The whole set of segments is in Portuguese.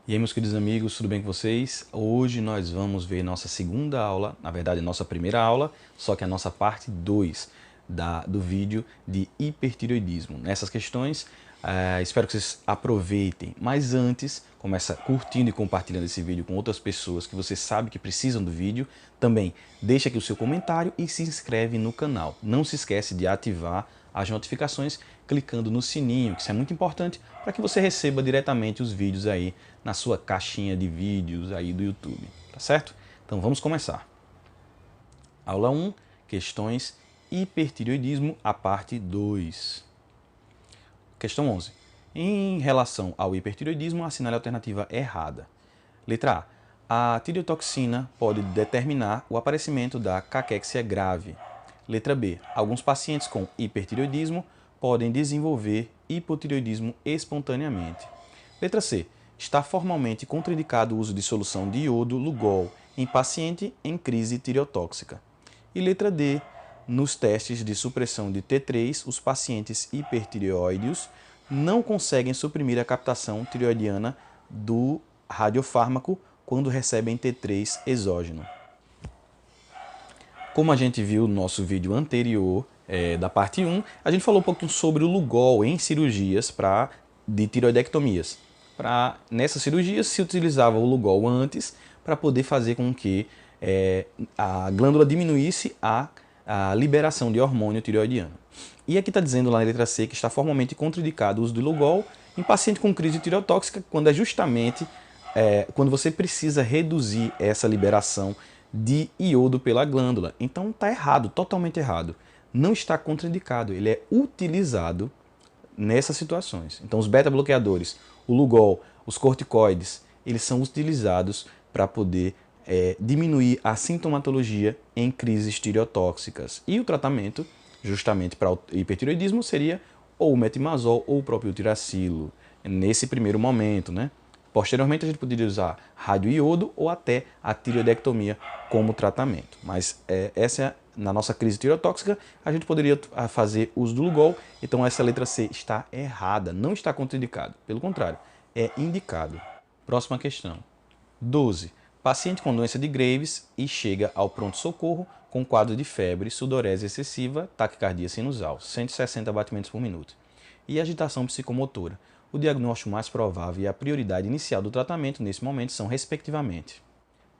E aí, meus queridos amigos, tudo bem com vocês? Hoje nós vamos ver nossa segunda aula, na verdade nossa primeira aula, só que a nossa parte 2 do vídeo de hipertireoidismo. Nessas questões, espero que vocês aproveitem, mas antes, começa curtindo e compartilhando esse vídeo com outras pessoas que você sabe que precisam do vídeo. Também deixa aqui o seu comentário e se inscreve no canal. Não se esquece de ativar as notificações clicando no sininho, que isso é muito importante para que você receba diretamente os vídeos aí na sua caixinha de vídeos aí do YouTube, tá certo? Então vamos começar. Aula 1, questões hipertireoidismo, a parte 2. Questão 11. Em relação ao hipertireoidismo, assinale a alternativa errada. Letra A. A tireotoxina pode determinar o aparecimento da caquexia grave. Letra B. Alguns pacientes com hipertireoidismo podem desenvolver hipotireoidismo espontaneamente. Letra C. Está formalmente contraindicado o uso de solução de iodo Lugol em paciente em crise tireotóxica. E letra D. Nos testes de supressão de T3, os pacientes hipertireoides não conseguem suprimir a captação tireoidiana do radiofármaco quando recebem T3 exógeno. Como a gente viu no nosso vídeo anterior, da parte 1, a gente falou um pouquinho sobre o Lugol em cirurgias de tireoidectomias. Nessas cirurgias se utilizava o Lugol antes para poder fazer com que a glândula diminuísse a liberação de hormônio tireoidiano. E aqui está dizendo lá na letra C que está formalmente contraindicado o uso do Lugol em paciente com crise tireotóxica, quando é justamente quando você precisa reduzir essa liberação de iodo pela glândula. Então está errado, totalmente errado. Não está contraindicado, ele é utilizado nessas situações. Então os beta-bloqueadores, o Lugol, os corticoides, eles são utilizados para poder diminuir a sintomatologia em crises tireotóxicas. E o tratamento, justamente para o hipertireoidismo, seria ou o metimazol ou o próprio tiracilo, nesse primeiro momento, né? Posteriormente, a gente poderia usar radioiodo ou até a tireoidectomia como tratamento. Mas na nossa crise tireotóxica, a gente poderia fazer uso do Lugol. Então, essa letra C está errada, não está contraindicado. Pelo contrário, é indicado. Próxima questão. 12. Paciente com doença de Graves e chega ao pronto-socorro com quadro de febre, sudorese excessiva, taquicardia sinusal, 160 batimentos por minuto e agitação psicomotora. O diagnóstico mais provável e a prioridade inicial do tratamento nesse momento são, respectivamente: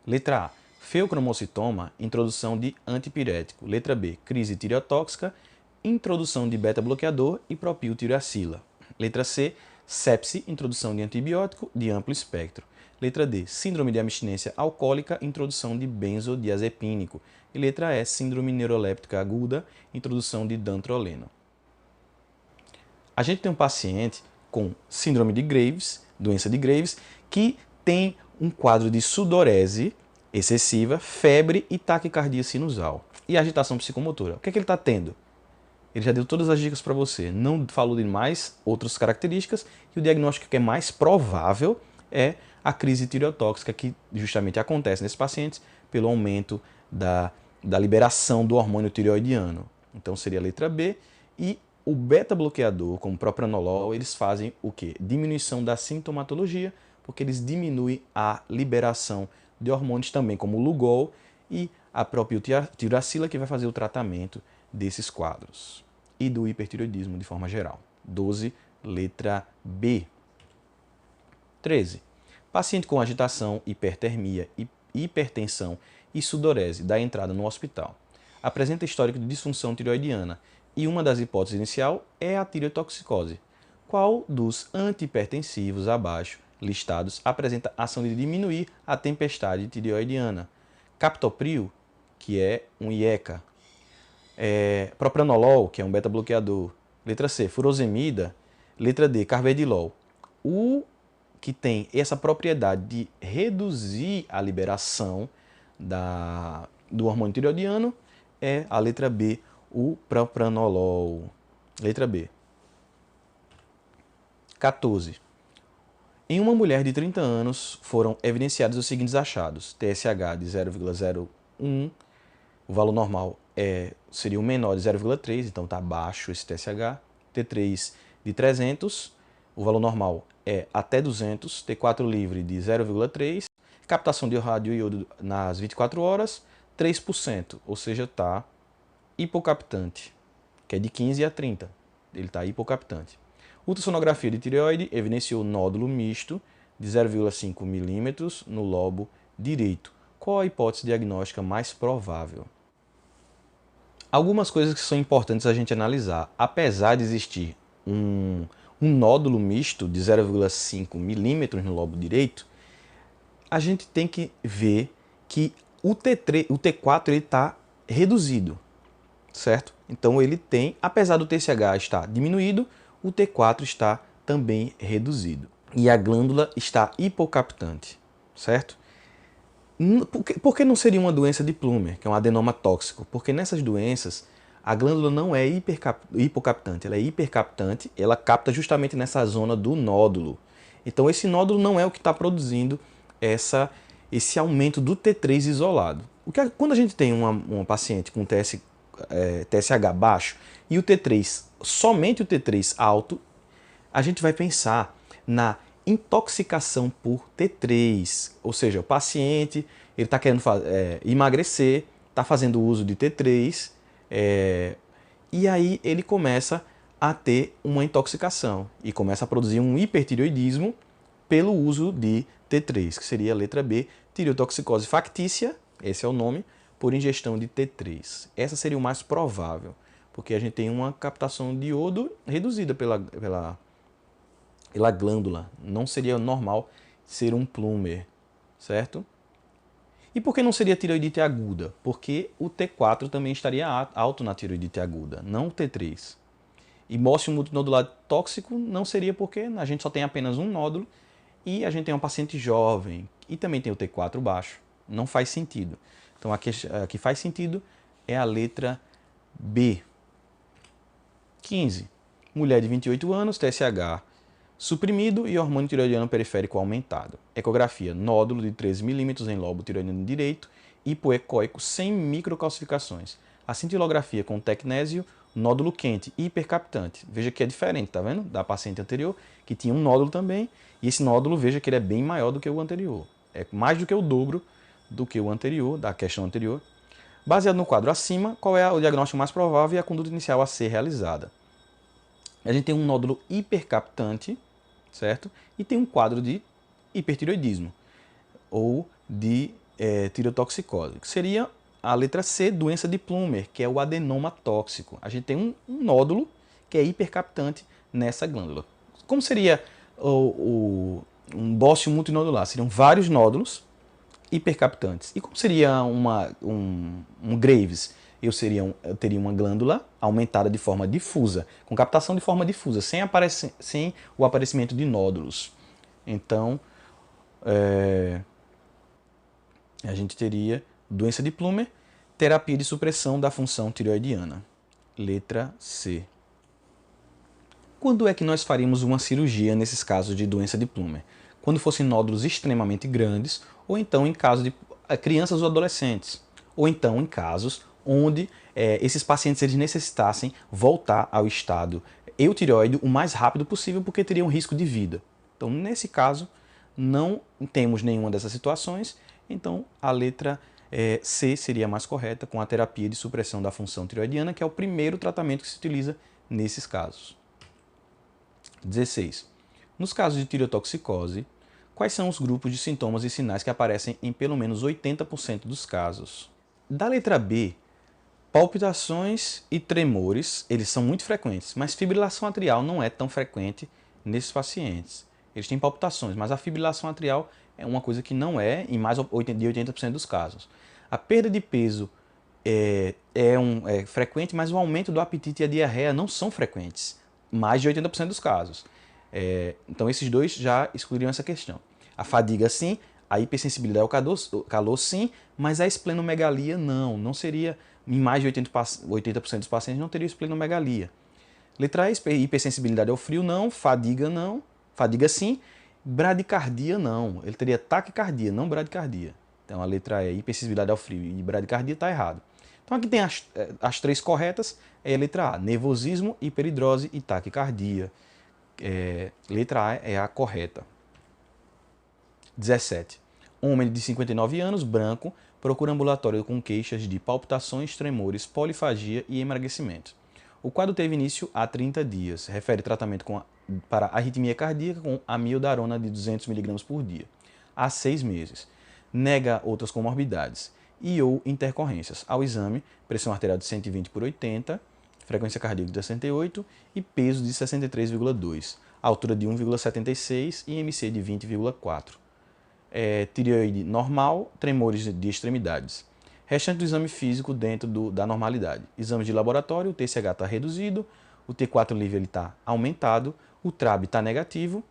letra A, feocromocitoma, introdução de antipirético. Letra B, crise tireotóxica, introdução de beta-bloqueador e propiltiracila. Letra C, sepse, introdução de antibiótico de amplo espectro. Letra D, síndrome de abstinência alcoólica, introdução de benzodiazepínico. E letra E, síndrome neuroléptica aguda, introdução de dantroleno. A gente tem um paciente com síndrome de Graves, doença de Graves, que tem um quadro de sudorese excessiva, febre e taquicardia sinusal. E agitação psicomotora. O que é que ele está tendo? Ele já deu todas as dicas para você, não falou de mais outras características, e o diagnóstico que é mais provável é a crise tireotóxica, que justamente acontece nesses pacientes pelo aumento da liberação do hormônio tireoidiano. Então seria a letra B. E o beta-bloqueador, como o propranolol, eles fazem o quê? Diminuição da sintomatologia, porque eles diminuem a liberação de hormônios também, como o Lugol e a propiltiracila, que vai fazer o tratamento desses quadros. E do hipertireoidismo de forma geral. 12, letra B. 13. Paciente com agitação, hipertermia, hipertensão e sudorese dá entrada no hospital. Apresenta histórico de disfunção tireoidiana e uma das hipóteses inicial é a tireotoxicose. Qual dos antihipertensivos abaixo listados apresenta ação de diminuir a tempestade tireoidiana? Captopril, que é um IECA. Propranolol, que é um beta-bloqueador. Letra C, furosemida. Letra D, carvedilol. O que tem essa propriedade de reduzir a liberação do hormônio tireoidiano é a letra B, o propranolol. Letra B. 14. Em uma mulher de 30 anos foram evidenciados os seguintes achados: TSH de 0,01, o valor normal seria o menor de 0,3, então está baixo esse TSH. T3 de 300, o valor normal é até 200, T4 livre de 0,3, captação de rádio e iodo nas 24 horas, 3%, ou seja, está hipocaptante, que é de 15 a 30, ele está hipocaptante. Ultrassonografia de tireoide evidenciou nódulo misto de 0,5 milímetros no lobo direito. Qual a hipótese diagnóstica mais provável? Algumas coisas que são importantes a gente analisar. Apesar de existir um nódulo misto de 0,5 milímetros no lobo direito, a gente tem que ver que o T4 está reduzido, certo? Então ele tem, apesar do TSH estar diminuído, o T4 está também reduzido. E a glândula está hipocaptante, certo? Por que não seria uma doença de Plummer, que é um adenoma tóxico? Porque nessas doenças, a glândula não é hipocaptante, ela é hipercaptante, ela capta justamente nessa zona do nódulo. Então esse nódulo não é o que está produzindo esse aumento do T3 isolado. Quando a gente tem uma paciente com TSH baixo e o T3, somente o T3 alto, a gente vai pensar na intoxicação por T3, ou seja, o paciente ele está querendo emagrecer, está fazendo uso de T3, e aí ele começa a ter uma intoxicação e começa a produzir um hipertireoidismo pelo uso de T3, que seria a letra B, tireotoxicose factícia, esse é o nome, por ingestão de T3. Essa seria o mais provável, porque a gente tem uma captação de iodo reduzida pela glândula. Não seria normal ser um Plummer, certo? E por que não seria tireoidite aguda? Porque o T4 também estaria alto na tireoidite aguda, não o T3. E bócio multinodular tóxico não seria porque a gente só tem apenas um nódulo e a gente tem um paciente jovem e também tem o T4 baixo. Não faz sentido. Então a que faz sentido é a letra B. 15. Mulher de 28 anos, TSH suprimido e hormônio tireoidiano periférico aumentado. Ecografia, nódulo de 13 milímetros em lobo tireoidiano direito, hipoecóico sem microcalcificações. A cintilografia com tecnésio, nódulo quente e hipercaptante. Veja que é diferente, tá vendo? Da paciente anterior, que tinha um nódulo também, e esse nódulo, veja que ele é bem maior do que o anterior. É mais do que o dobro do que o anterior, da questão anterior. Baseado no quadro acima, qual é o diagnóstico mais provável e a conduta inicial a ser realizada? A gente tem um nódulo hipercaptante, certo? E tem um quadro de hipertireoidismo ou de tireotoxicose, que seria a letra C, doença de Plummer, que é o adenoma tóxico. A gente tem um nódulo que é hipercaptante nessa glândula. Como seria um bócio multinodular? Seriam vários nódulos hipercaptantes. E como seria um Graves? Eu teria uma glândula aumentada de forma difusa, com captação de forma difusa, sem o aparecimento de nódulos. Então, a gente teria doença de Plummer, terapia de supressão da função tireoidiana. Letra C. Quando é que nós faríamos uma cirurgia nesses casos de doença de Plummer? Quando fossem nódulos extremamente grandes, ou então em casos de crianças ou adolescentes, ou então em casos onde esses pacientes eles necessitassem voltar ao estado eutireoide o mais rápido possível, porque teriam risco de vida. Então, nesse caso, não temos nenhuma dessas situações, então a letra C seria a mais correta, com a terapia de supressão da função tireoidiana, que é o primeiro tratamento que se utiliza nesses casos. 16. Nos casos de tireotoxicose, quais são os grupos de sintomas e sinais que aparecem em pelo menos 80% dos casos? Da letra B, palpitações e tremores, eles são muito frequentes, mas fibrilação atrial não é tão frequente nesses pacientes. Eles têm palpitações, mas a fibrilação atrial é uma coisa que não é em mais de 80% dos casos. A perda de peso é frequente, mas o aumento do apetite e a diarreia não são frequentes, mais de 80% dos casos. Então esses dois já excluiriam essa questão. A fadiga sim, a hipersensibilidade ao calor sim, mas a esplenomegalia não seria, em mais de 80% dos pacientes não teria esplenomegalia. Letra A, hipersensibilidade ao frio não, fadiga sim, bradicardia não, ele teria taquicardia, não bradicardia. Então a letra E, hipersensibilidade ao frio e bradicardia está errado. Então aqui tem as três corretas, é a letra A, nervosismo, hiperidrose e taquicardia. Letra A é a correta. 17. Homem de 59 anos, branco, procura ambulatório com queixas de palpitações, tremores, polifagia e emagrecimento. O quadro teve início há 30 dias. Refere tratamento para arritmia cardíaca com amiodarona de 200 mg por dia. Há 6 meses. Nega outras comorbidades e ou intercorrências. Ao exame, pressão arterial de 120 por 80, frequência cardíaca de 68 e peso de 63,2. Altura de 1,76 e IMC de 20,4. Tireoide normal, tremores de extremidades. Restante do exame físico dentro da normalidade. Exames de laboratório, o TSH está reduzido, o T4 livre está aumentado, o TRAB está negativo,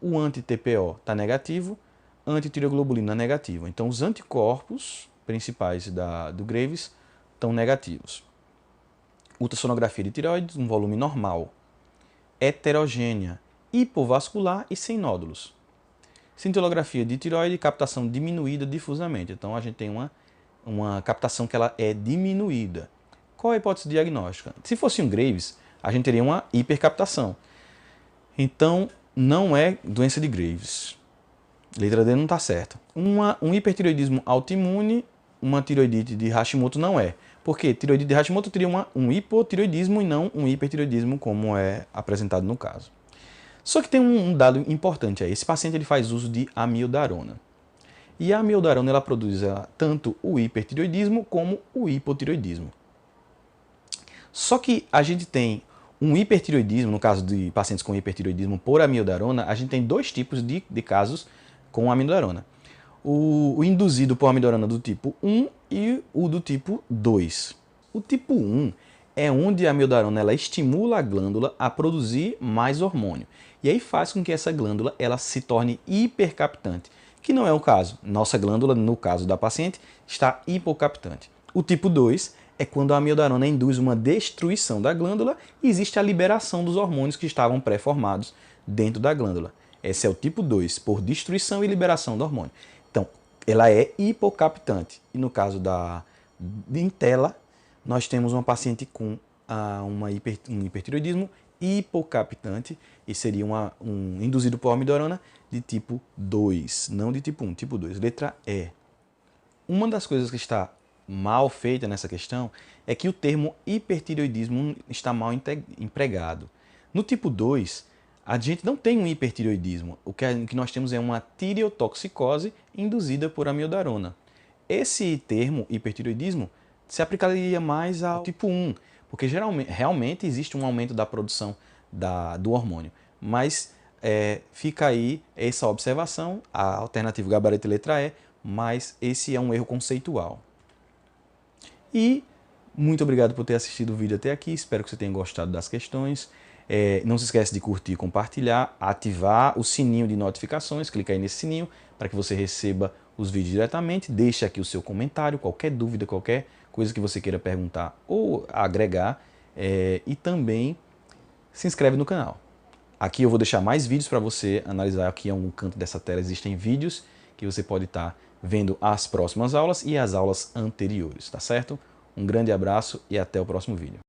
o anti-TPO está negativo, antitireoglobulina negativo. Então, os anticorpos principais do Graves estão negativos. Ultrassonografia de tireoide, um volume normal, heterogênea, hipovascular e sem nódulos. Cintilografia de tireoide, captação diminuída difusamente. Então, a gente tem uma captação que ela é diminuída. Qual a hipótese diagnóstica? Se fosse um Graves, a gente teria uma hipercaptação. Então, não é doença de Graves. Letra D não está certa. Um hipertireoidismo autoimune, uma tireoidite de Hashimoto não é. Porque tireoidite de Hashimoto teria um hipotireoidismo e não um hipertireoidismo, como é apresentado no caso. Só que tem um dado importante aí. Esse paciente ele faz uso de amiodarona. E a amiodarona ela produz tanto o hipertireoidismo como o hipotireoidismo. Só que a gente tem um hipertireoidismo, no caso de pacientes com hipertireoidismo por amiodarona, a gente tem dois tipos de casos com amiodarona. O induzido por amiodarona do tipo 1 e o do tipo 2. O tipo 1 é onde a amiodarona ela estimula a glândula a produzir mais hormônio. E aí faz com que essa glândula ela se torne hipercaptante, que não é o caso. Nossa glândula, no caso da paciente, está hipocaptante. O tipo 2 é quando a amiodarona induz uma destruição da glândula e existe a liberação dos hormônios que estavam pré-formados dentro da glândula. Esse é o tipo 2, por destruição e liberação do hormônio. Então, ela é hipocaptante. E no caso da Intela, nós temos uma paciente com um hipertireoidismo hipocaptante e seria um induzido por amiodarona de tipo 2, não de tipo 1, tipo 2. Letra E. Uma das coisas que está mal feita nessa questão é que o termo hipertireoidismo está mal empregado. No tipo 2, a gente não tem um hipertireoidismo. O que nós temos é uma tireotoxicose induzida por amiodarona. Esse termo hipertireoidismo se aplicaria mais ao tipo 1, porque realmente existe um aumento da produção do hormônio. Mas fica aí essa observação, a alternativa gabarito letra E, mas esse é um erro conceitual. E muito obrigado por ter assistido o vídeo até aqui, espero que você tenha gostado das questões. Não se esqueça de curtir, compartilhar, ativar o sininho de notificações, clica aí nesse sininho para que você receba os vídeos diretamente. Deixe aqui o seu comentário, qualquer dúvida, qualquer coisa que você queira perguntar ou agregar, e também se inscreve no canal. Aqui eu vou deixar mais vídeos para você analisar. Aqui em um canto dessa tela existem vídeos que você pode estar vendo as próximas aulas e as aulas anteriores, tá certo? Um grande abraço e até o próximo vídeo.